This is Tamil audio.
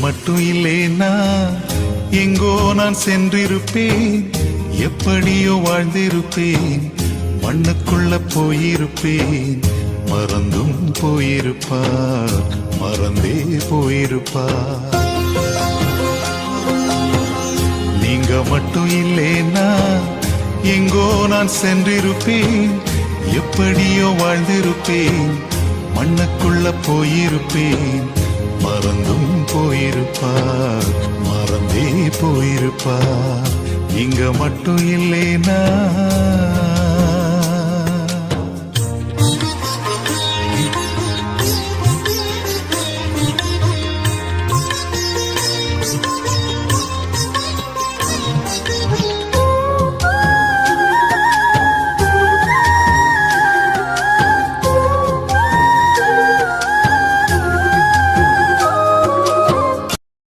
மட்டும் இல்லேனா எங்கோ நான் சென்றிருப்பேன், எப்படியோ வாழ்ந்திருப்பேன், மண்ணுக்குள்ள போயிருப்பேன், மறந்தும் போயிருப்பார், மறந்தே போயிருப்பார். நீங்க மட்டும் இல்லேனா எங்கோ நான் சென்றிருப்பேன், எப்படியோ வாழ்ந்திருப்பேன், மண்ணுக்குள்ள போயிருப்பேன், மறந்தும் போயிருப்பார், மறந்தே போயிருப்பார். நீங்க மட்டும் இல்லேனா